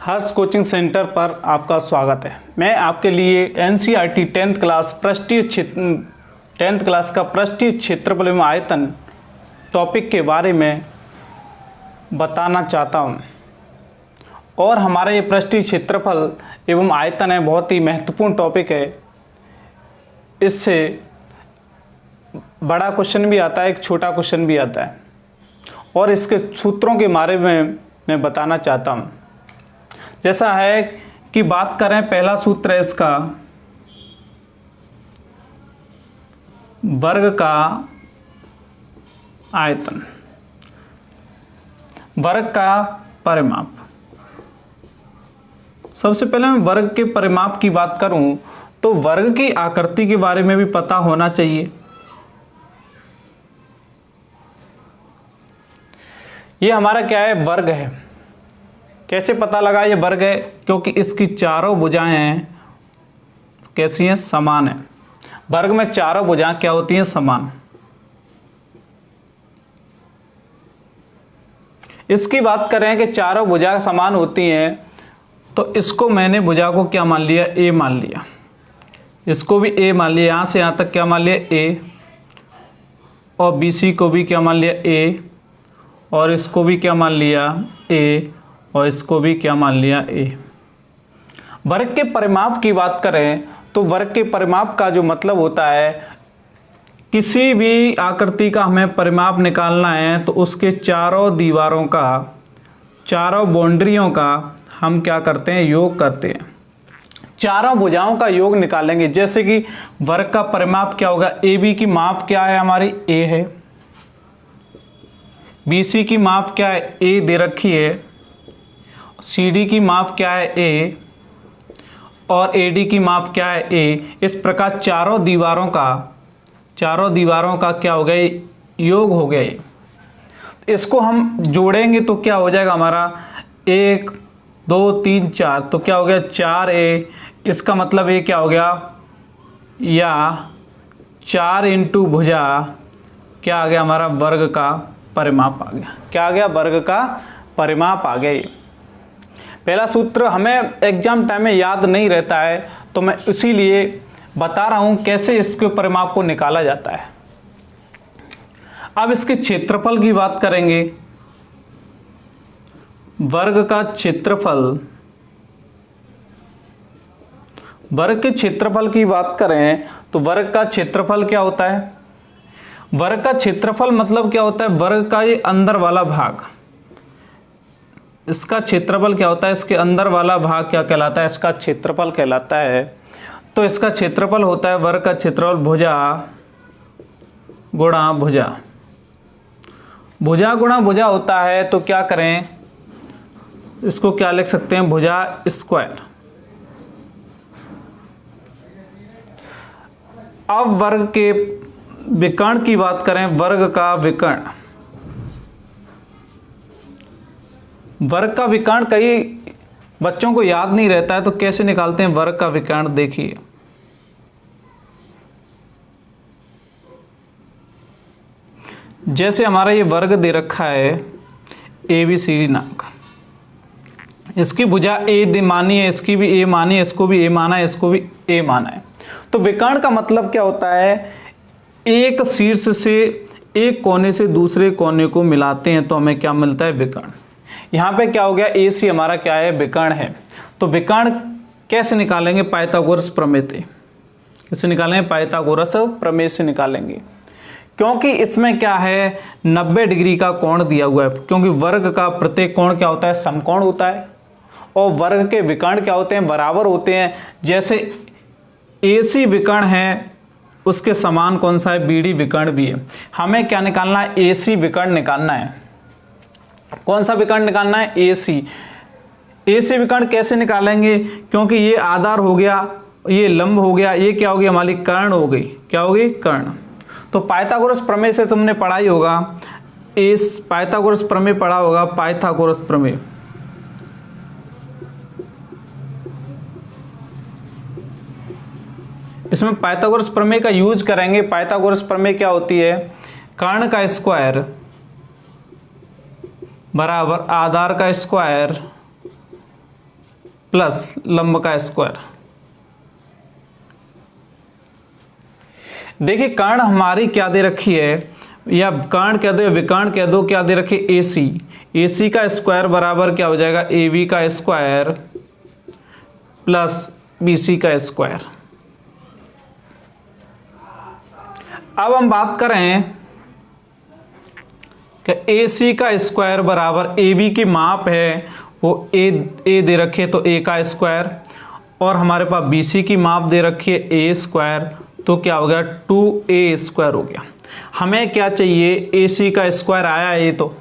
हर्ष coaching centre पर आपका स्वागत है। मैं आपके लिए एनसीईआरटी 10th क्लास का पृष्ठीय क्षेत्रफल एवं आयतन टॉपिक के बारे में बताना चाहता हूं। और हमारा ये पृष्ठीय क्षेत्रफल एवं आयतन है बहुत ही महत्वपूर्ण टॉपिक है। इससे बड़ा क्वेश्चन भी आता है, एक छोटा क्वेश्चन भी आता है, और इसके सूत्रों के बारे में मैं बताना चाहता हूँ। जैसा है कि बात करें, पहला सूत्र है इसका वर्ग का आयतन, वर्ग का परिमाप। सबसे पहले मैं वर्ग के परिमाप की बात करूं तो वर्ग की आकृति के बारे में भी पता होना चाहिए। ये हमारा क्या है, वर्ग है। कैसे पता लगा ये वर्ग है? क्योंकि इसकी चारों भुजाएं हैं कैसी हैं, समान है। वर्ग में चारों भुजाएं क्या होती हैं, समान। इसकी बात करें कि चारों भुजा समान होती हैं तो इसको मैंने भुजा को क्या मान लिया, ए मान लिया। इसको भी ए मान लिया, यहां से यहां तक क्या मान लिया, ए। और बीसी को भी क्या मान लिया, ए। और इसको भी क्या मान लिया, ए। और इसको भी क्या मान लिया, ए। वर्ग के परिमाप की बात करें तो वर्ग के परिमाप का जो मतलब होता है, किसी भी आकृति का हमें परिमाप निकालना है तो उसके चारों दीवारों का, चारों बाउंड्रियों का हम क्या करते हैं, योग करते हैं। चारों भुजाओं का योग निकालेंगे। जैसे कि वर्ग का परिमाप क्या होगा, ए बी की माप क्या है हमारी, ए है। बी सी की माप क्या है, ए दे रखी है। सी डी की माप क्या है, ए। और ए डी की माप क्या है, ए। इस प्रकार चारों दीवारों का क्या हो गया, योग हो गया। इसको हम जोड़ेंगे तो क्या हो जाएगा हमारा, 1 2 3 4, तो क्या हो गया 4a। इसका मतलब ये क्या हो गया, या 4 इंटू भुजा क्या आ गया हमारा, वर्ग का परिमाप आ गया। क्या आ गया, वर्ग का परिमाप आ गया। ये पहला सूत्र हमें एग्जाम टाइम में याद नहीं रहता है, तो मैं इसीलिए बता रहा हूं कैसे इसके परिमाप को निकाला जाता है। अब इसके क्षेत्रफल की बात करेंगे। वर्ग का क्षेत्रफल, वर्ग के क्षेत्रफल की बात करें तो वर्ग का क्षेत्रफल क्या होता है, वर्ग का क्षेत्रफल मतलब क्या होता है, वर्ग का ये अंदर वाला भाग। इसका क्षेत्रफल क्या होता है, इसके अंदर वाला भाग क्या कहलाता है, इसका क्षेत्रफल कहलाता है। तो इसका क्षेत्रफल होता है वर्ग का क्षेत्रफल भुजा गुणा भुजा। भुजा गुणा भुजा होता है तो क्या करें, इसको क्या लिख सकते हैं, भुजा स्क्वायर। अब वर्ग के विकर्ण की बात करें, वर्ग का विकर्ण। वर्ग का विकर्ण कई बच्चों को याद नहीं रहता है, तो कैसे निकालते हैं वर्ग का विकर्ण, देखिए। जैसे हमारा ये वर्ग दे रखा है ABCD नाम का, इसकी भुजा ए मानी है, इसकी भी ए मानी है, इसको भी ए माना है, इसको भी ए माना है। तो विकर्ण का मतलब क्या होता है, एक शीर्ष से एक कोने से दूसरे कोने को मिलाते हैं तो हमें क्या मिलता है, विकर्ण। यहाँ पे क्या हो गया, AC हमारा क्या है, विकर्ण है। तो विकर्ण कैसे निकालेंगे, पाइथागोरस प्रमेय से। कैसे निकालेंगे, पाइथागोरस प्रमेय से निकालेंगे। क्योंकि इसमें क्या है, 90 डिग्री का कोण दिया हुआ है। क्योंकि वर्ग का प्रत्येक कोण क्या होता है, समकोण होता है। और वर्ग के विकर्ण क्या होते हैं, बराबर होते हैं। जैसे AC विकर्ण है, उसके समान कौन सा है, BD विकर्ण भी है। हमें क्या निकालना है, AC विकर्ण निकालना है। कौन सा विकर्ण निकालना है, AC विकर्ण कैसे निकालेंगे, क्योंकि ये आधार हो गया, ये लंब हो गया, ये क्या हो गई, हमारी कर्ण हो गई। क्या हो गई, कर्ण। तो पाइथागोरस प्रमेय से तुमने पढ़ा ही होगा, पाइथागोरस प्रमेय पढ़ा होगा, पाइथागोरस प्रमेय। इसमें पाइथागोरस प्रमेय का यूज करेंगे। पाइथागोरस प्रमेय क्या होती है, कर्ण का स्क्वायर बराबर आधार का स्क्वायर प्लस लंब का स्क्वायर। देखिए कर्ण हमारी क्या दे रखी है, या कर्ण कह दो या विकर्ण कह दो, क्या दे रखी है AC। AC का स्क्वायर बराबर क्या हो जाएगा AB का स्क्वायर प्लस BC का स्क्वायर। अब हम बात करें कि AC का स्क्वायर बराबर AB की माप है वो A दे रखी है तो A का स्क्वायर, और हमारे पास BC की माप दे रखी है A स्क्वायर, तो क्या हो गया 2A स्क्वायर हो गया। हमें क्या चाहिए, AC का स्क्वायर आया है, तो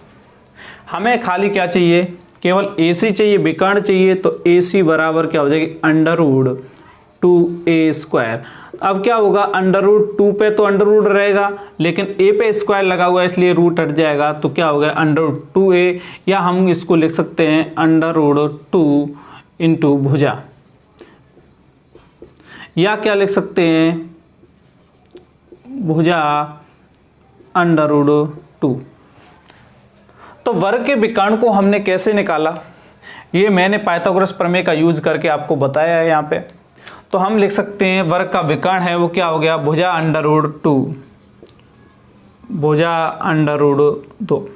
हमें खाली क्या चाहिए, केवल AC चाहिए, विकर्ण चाहिए, तो AC बराबर क्या हो जाएगी √2A स्क्वायर। अब क्या होगा, √2 पे तो अंडर रूट रहेगा, लेकिन A पे स्क्वायर लगा हुआ है इसलिए रूट हट जाएगा, तो क्या हो गया √2A, या हम इसको लिख सकते हैं √2 इंटू भुजा, या क्या लिख सकते हैं भुजा √2। तो वर्ग के विकर्ण को हमने कैसे निकाला, ये मैंने पाइथागोरस प्रमेय का यूज करके आपको बताया है यहाँ पे। तो हम लिख सकते हैं वर्ग का विकर्ण है वो क्या हो गया भुजा √2, भुजा √2।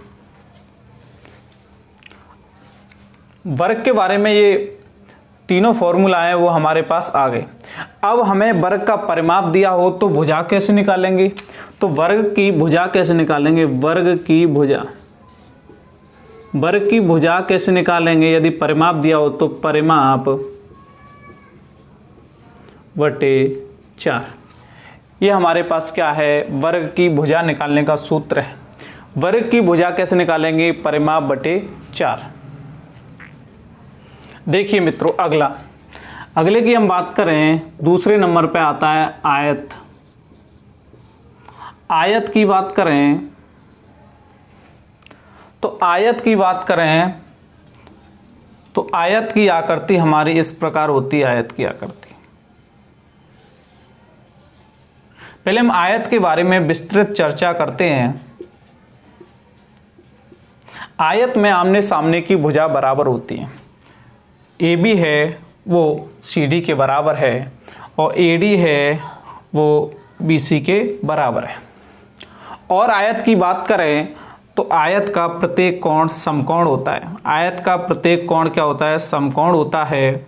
वर्ग के बारे में ये तीनों फॉर्मूला है वो हमारे पास आ गए। अब हमें वर्ग का परिमाप दिया हो तो भुजा कैसे निकालेंगे, तो वर्ग की भुजा कैसे निकालेंगे, वर्ग की भुजा कैसे निकालेंगे, यदि परिमाप दिया हो तो परिमाप बटे 4। ये हमारे पास क्या है, वर्ग की भुजा निकालने का सूत्र है। वर्ग की भुजा कैसे निकालेंगे, परिमाप बटे 4। देखिए मित्रों अगले की हम बात करें, दूसरे नंबर पे आता है आयत। आयत की बात करें तो आयत की आकृति हमारी इस प्रकार होती है। आयत की आकृति, पहले हम आयत के बारे में विस्तृत चर्चा करते हैं। आयत में आमने सामने की भुजा बराबर होती है। AB है वो CD के बराबर है और AD है वो BC के बराबर है। और आयत की बात करें तो आयत का प्रत्येक कोण समकोण होता है। आयत का प्रत्येक कोण क्या होता है, समकोण होता है।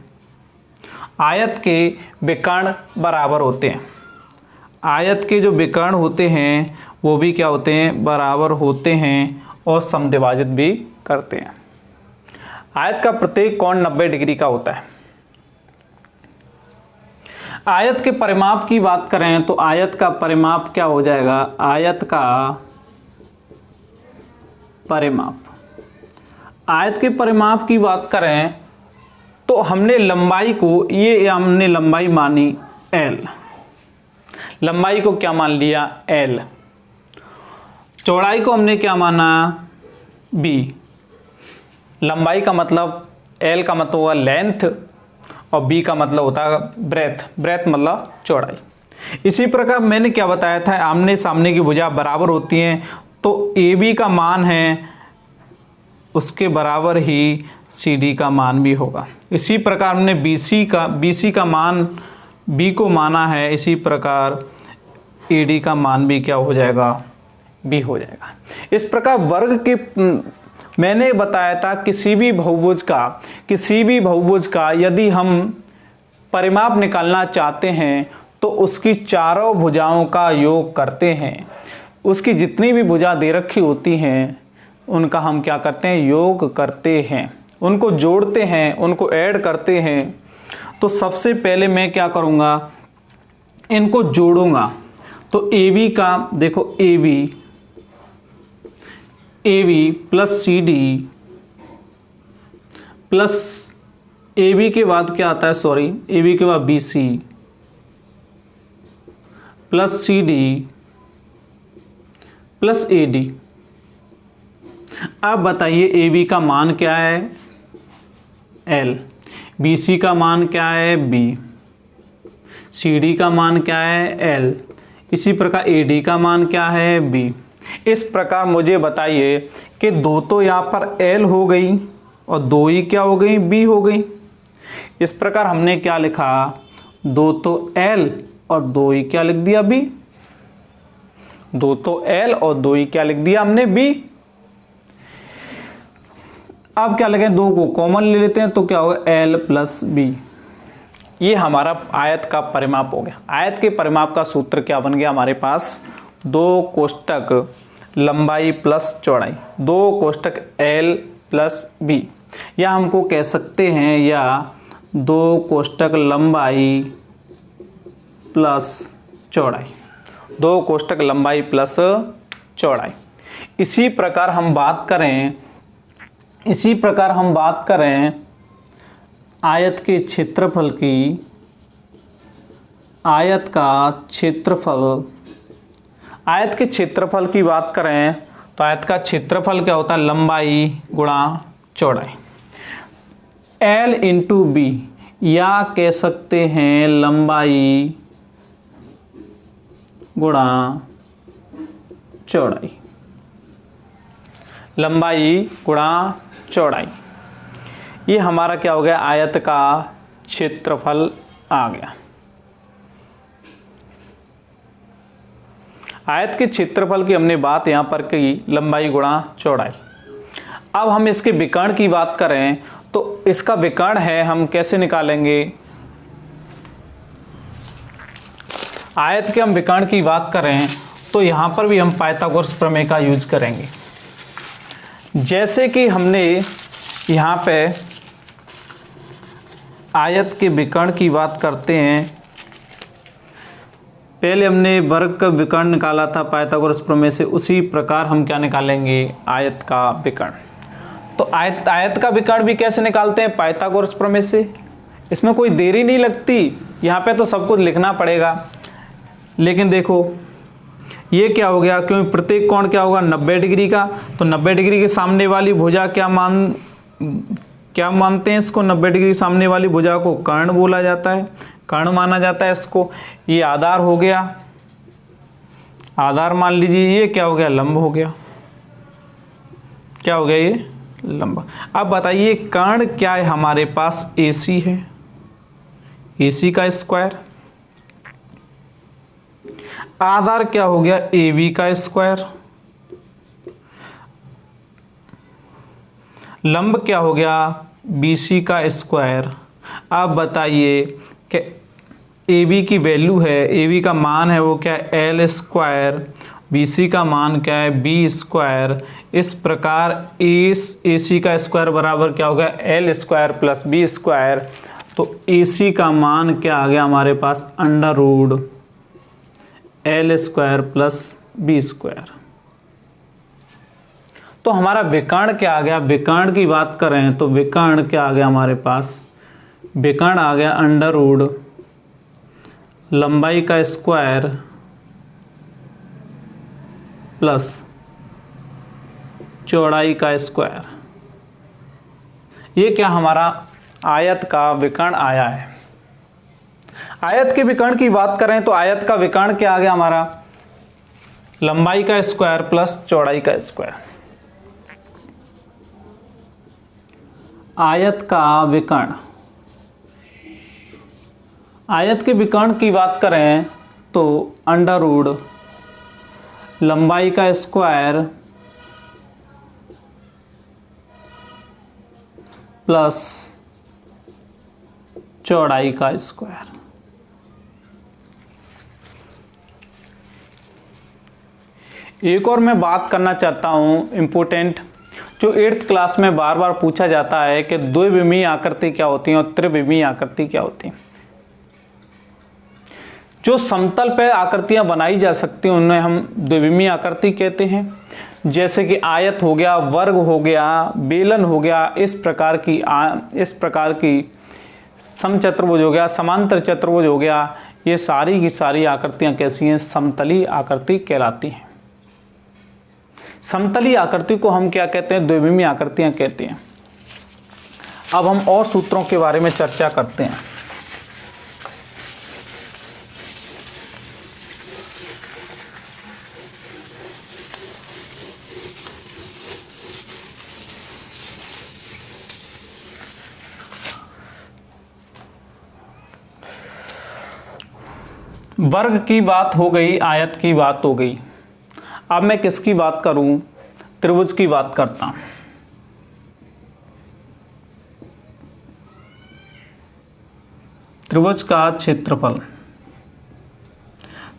आयत के विकर्ण बराबर होते हैं। आयत के जो विकर्ण होते हैं वो भी क्या होते हैं, बराबर होते हैं और समद्विभाजित भी करते हैं। आयत का प्रत्येक कोण 90 डिग्री का होता है। आयत के परिमाप की बात करें तो आयत का परिमाप क्या हो जाएगा, आयत का परिमाप, आयत के परिमाप की बात करें तो हमने लंबाई को, ये हमने लंबाई मानी L, लंबाई को क्या मान लिया L, चौड़ाई को हमने क्या माना B। लंबाई का मतलब, L का मतलब हुआ लेंथ और B का मतलब होता है ब्रेथ, ब्रेथ मतलब चौड़ाई। इसी प्रकार मैंने क्या बताया था, आमने सामने की भुजा बराबर होती हैं तो AB का मान है उसके बराबर ही CD का मान भी होगा। इसी प्रकार हमने BC का मान B को माना है, इसी प्रकार AD का मान भी क्या हो जाएगा, B हो जाएगा। इस प्रकार वर्ग के मैंने बताया था किसी भी बहुभुज का यदि हम परिमाप निकालना चाहते हैं तो उसकी चारों भुजाओं का योग करते हैं। उसकी जितनी भी भुजा दे रखी होती हैं उनका हम क्या करते हैं, योग करते हैं, उनको जोड़ते हैं, उनको ऐड करते हैं। तो सबसे पहले मैं क्या करूँगा, इनको जोड़ूंगा। तो AB का देखो, AB plus CD plus AB के बाद क्या आता है, AB के बाद BC plus CD plus AD। अब बताइए AB का मान क्या है L, BC का मान क्या है B, CD का मान क्या है L, इसी प्रकार AD का मान क्या है B। इस प्रकार मुझे बताइए कि 2 तो यहाँ पर L हो गई और 2 ही क्या हो गई, B हो गई। इस प्रकार हमने क्या लिखा, 2 तो L और 2 ही क्या लिख दिया B, 2 तो L और 2 ही क्या लिख दिया हमने B। अब क्या लगे, 2 को कॉमन ले लेते हैं तो क्या होगा L प्लस B। ये हमारा आयत का परिमाप हो गया। आयत के परिमाप का सूत्र क्या बन गया हमारे पास, 2 कोष्टक लंबाई प्लस चौड़ाई, 2 कोष्टक L प्लस B, या हमको कह सकते हैं या 2 कोष्टक लंबाई प्लस चौड़ाई, 2 कोष्टक लंबाई प्लस चौड़ाई। इसी प्रकार हम बात करें आयत के क्षेत्रफल की, आयत के क्षेत्रफल की बात करें तो आयत का क्षेत्रफल क्या होता है, लंबाई गुणा चौड़ाई, L इंटू B, या कह सकते हैं लंबाई गुणा चौड़ाई, लंबाई गुणा चौड़ाई। ये हमारा क्या हो गया, आयत का क्षेत्रफल आ गया। आयत के क्षेत्रफल की हमने बात यहां पर की, लंबाई गुणा चौड़ाई। अब हम इसके विकर्ण की बात करें तो इसका विकर्ण है, हम कैसे निकालेंगे, आयत के हम विकर्ण की बात करें तो यहां पर भी हम पाइथागोरस प्रमेय का यूज करेंगे। जैसे कि हमने यहां पे आयत के विकर्ण की बात करते हैं, पहले हमने वर्ग का विकर्ण निकाला था पाइथागोरस प्रमेय से, उसी प्रकार हम क्या निकालेंगे, आयत का विकर्ण। तो आयत का विकर्ण भी कैसे निकालते हैं, पाइथागोरस प्रमेय से। इसमें कोई देरी नहीं लगती, यहाँ पे तो सब कुछ लिखना पड़ेगा। लेकिन देखो ये क्या हो गया, क्योंकि प्रत्येक कोण क्या होगा 90 डिग्री का, तो 90 डिग्री के सामने वाली भुजा क्या मानते हैं इसको, 90 डिग्री सामने वाली भुजा को कर्ण बोला जाता है, कर्ण माना जाता है इसको। ये आधार हो गया, आधार मान लीजिए। ये क्या हो गया, लंब हो गया, क्या हो गया ये लंब। अब बताइए कर्ण क्या है हमारे पास, AC है, AC का स्क्वायर। आधार क्या हो गया, AB का स्क्वायर। लंब क्या हो गया, BC का स्क्वायर। अब बताइए कि AB की वैल्यू है, AB का मान है वो क्या है, L स्क्वायर, BC का मान क्या है, B स्क्वायर। इस प्रकार AC का स्क्वायर बराबर क्या हो गया, L square plus B square. तो AC का मान क्या आ गया हमारे पास, under root L square plus B square. तो हमारा विकर्ण क्या आ गया, विकर्ण की बात करें तो विकर्ण क्या आ गया हमारे पास, विकर्ण आ गया अंडर रूट लंबाई का स्क्वायर प्लस चौड़ाई का स्क्वायर। ये क्या हमारा आयत का विकर्ण आया है। आयत के विकर्ण की बात करें तो आयत का विकर्ण क्या आ गया हमारा, लंबाई का स्क्वायर प्लस चौड़ाई का स्क्वायर। आयत का विकर्ण, आयत के विकर्ण की बात करें तो अंडर रूट लंबाई का स्क्वायर प्लस चौड़ाई का स्क्वायर। एक और मैं बात करना चाहता हूं इम्पोर्टेंट, जो 8th क्लास में बार बार पूछा जाता है कि द्विविमीय आकृति क्या होती है और त्रिविमीय आकृति क्या होती है। जो समतल पे आकृतियां बनाई जा सकती हैं उन्हें हम द्विविमीय आकृति कहते हैं। जैसे कि आयत हो गया, वर्ग हो गया, बेलन हो गया, इस प्रकार की समचतुर्भुज हो गया, समांतर चतुर्भुज हो गया। ये सारी की सारी आकृतियां कैसी हैं, समतली आकृति कहलाती हैं। समतली आकृति को हम क्या कहते हैं, द्विविमीय आकृतियां कहते हैं। अब हम और सूत्रों के बारे में चर्चा करते हैं। वर्ग की बात हो गई, आयत की बात हो गई। अब मैं किसकी बात करूं? त्रिभुज की बात करता हूं। त्रिभुज का क्षेत्रफल।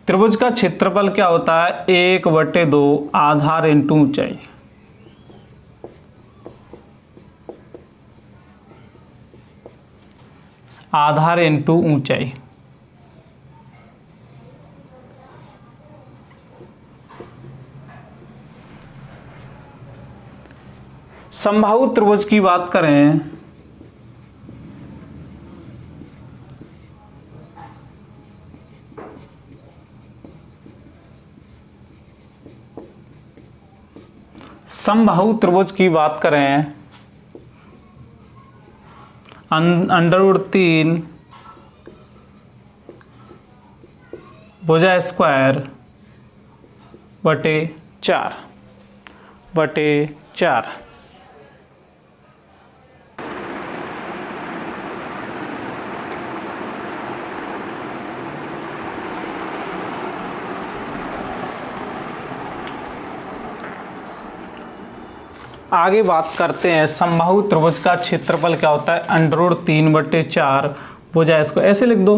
त्रिभुज का क्षेत्रफल क्या होता है? 1/2 आधार इंटू ऊंचाई। आधार इंटू ऊंचाई। समबाहु त्रिभुज की बात करें समबाहु त्रिभुज की बात करें √3 भुजा स्क्वायर बटे 4 आगे बात करते हैं समबाहु त्रिभुज का क्षेत्रफल क्या होता है? √3/4 भुजा स्क्वायर। ऐसे लिख दो,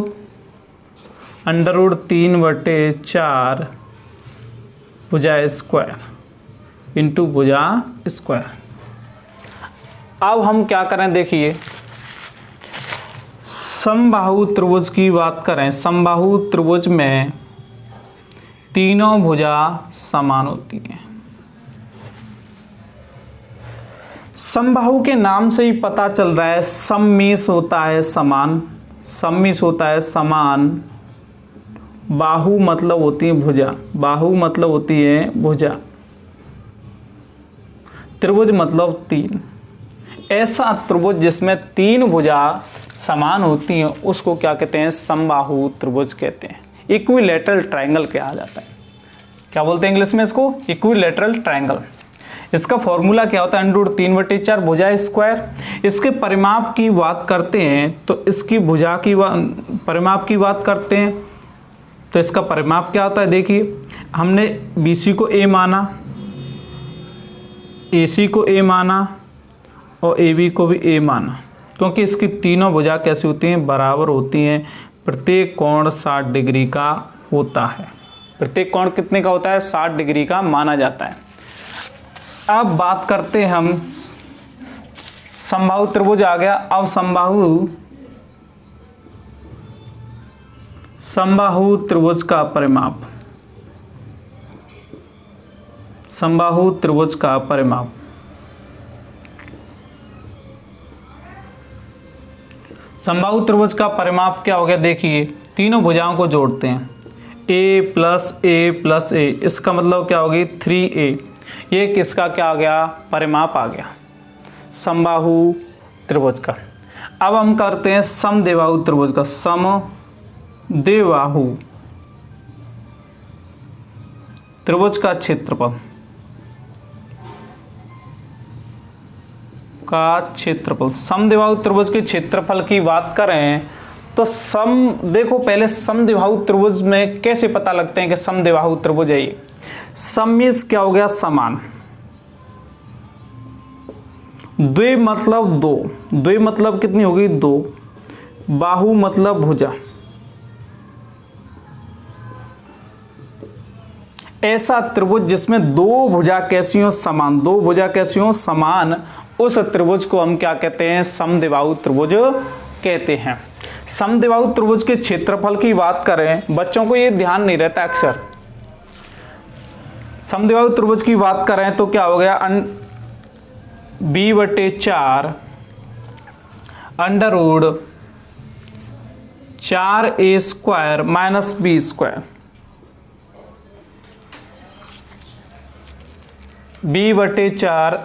√3/4 भुजा स्क्वायर इंटू भुजा स्क्वायर। अब हम क्या करें? देखिए, समबाहु त्रिभुज की बात करें, समबाहु त्रिभुज में तीनों भुजा समान होती हैं। समबाहु के नाम से ही पता चल रहा है, सममीश होता है समान, सममीश होता है समान। बाहु मतलब होती है भुजा, बाहु मतलब होती है भुजा। त्रिभुज मतलब तीन। ऐसा त्रिभुज जिसमें तीन भुजा समान होती हैं उसको क्या कहते हैं? समबाहु त्रिभुज कहते हैं। इक्विलैटरल ट्रायंगल कहा जाता है। क्या बोलते हैं इंग्लिश में इसको? Equilateral triangle. इसका फॉर्मूला क्या होता है? √3/4 भुजा स्क्वायर। इसके परिमाप की बात करते हैं तो इसकी भुजा की परिमाप की बात करते हैं तो इसका परिमाप क्या होता है? देखिए, हमने BC को A माना, AC को A माना और AB को भी A माना, क्योंकि इसकी तीनों भुजा कैसी होती हैं? बराबर होती हैं। प्रत्येक कोण 60 डिग्री का होता है। प्रत्येक कोण कितने का होता है? 60 डिग्री का माना जाता है। अब बात करते हैं हम, समबाहु त्रिभुज आ गया। अब समबाहु त्रिभुज का परिमाप, समबाहु त्रिभुज का परिमाप। समबाहु त्रिभुज का परिमाप क्या हो गया? देखिए, तीनों भुजाओं को जोड़ते हैं, A + A, इसका मतलब क्या होगी? 3A। ये किसका क्या आ गया? परिमाप आ गया समबाहु त्रिभुज का। अब हम करते हैं समद्विबाहु त्रिभुज का। समद्विबाहु त्रिभुज का क्षेत्रफल समद्विबाहु त्रिभुज के क्षेत्रफल की बात करें तो देखो, पहले समद्विबाहु त्रिभुज में कैसे पता लगते हैं कि समद्विबाहु त्रिभुज है ये? सममीश क्या हो गया? समान। द्वि मतलब दो, द्वि मतलब कितनी होगी? 2। बाहु मतलब भुजा। ऐसा त्रिभुज जिसमें दो भुजा कैसी हो? समान। दो भुजा कैसी हो? समान। उस त्रिभुज को हम क्या कहते हैं? समद्विबाहु त्रिभुज कहते हैं। समद्विबाहु त्रिभुज के क्षेत्रफल की बात करें, बच्चों को ये ध्यान नहीं रहता अक्सर। समद्विबाहु त्रिभुज की बात करें तो क्या हो गया? B/4 √4A² - B²। B/4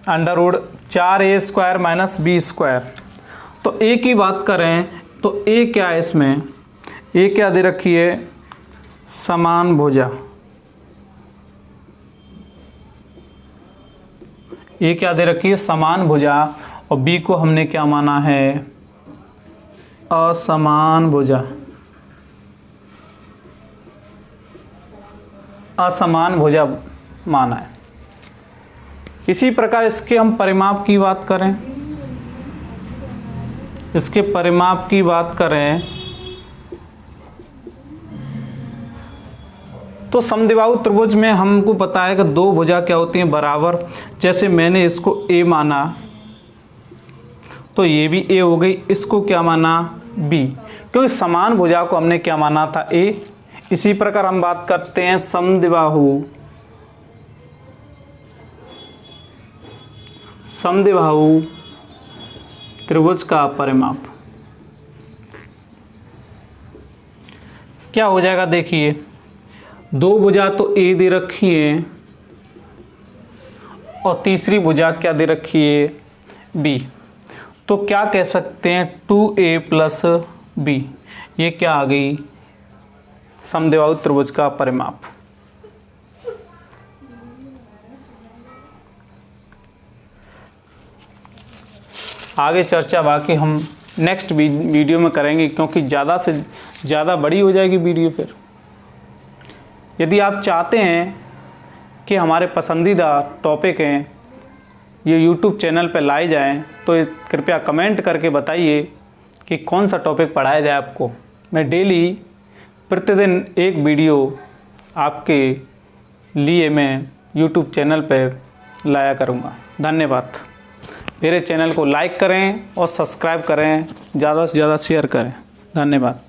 √4A² - B²। तो A की बात करें तो A क्या है इसमें? A क्या दे रखी है? समान भुजा। A क्या दे रखी है? समान भुजा। और B को हमने क्या माना है? असमान भुजा। असमान भुजा माना है। इसी प्रकार इसके हम परिमाप की बात करें, इसके परिमाप की बात करें तो समद्विबाहु त्रिभुज में हमको पता है कि दो भुजा क्या होती हैं, बराबर। जैसे मैंने इसको ए माना तो ये भी ए हो गई, इसको क्या माना, बी, क्योंकि समान भुजा को हमने क्या माना था, ए। इसी प्रकार हम बात करते हैं समद्विबाहु त्रिभुज का परिमाप क्या हो जाएगा। देखिए दो भुजा तो ए दे रखी है और तीसरी भुजा क्या दे रखी है, बी। तो क्या कह सकते हैं, 2a प्लस बी, ये क्या आ गई, समद्विबाहु त्रिभुज का परिमाप। आगे चर्चा बाकी हम नेक्स्ट वीडियो में करेंगे, क्योंकि ज़्यादा से ज़्यादा बड़ी हो जाएगी वीडियो फिर। यदि आप चाहते हैं कि हमारे पसंदीदा टॉपिक हैं ये यूट्यूब चैनल पर लाए जाएं, तो कृपया कमेंट करके बताइए कि कौन सा टॉपिक पढ़ाया जाए आपको। मैं डेली प्रतिदिन एक वीडियो आपके लिए मैं यूट्यूब चैनल पर लाया करूँगा। धन्यवाद। मेरे चैनल को लाइक करें और सब्सक्राइब करें, ज़्यादा से ज़्यादा शेयर करें। धन्यवाद।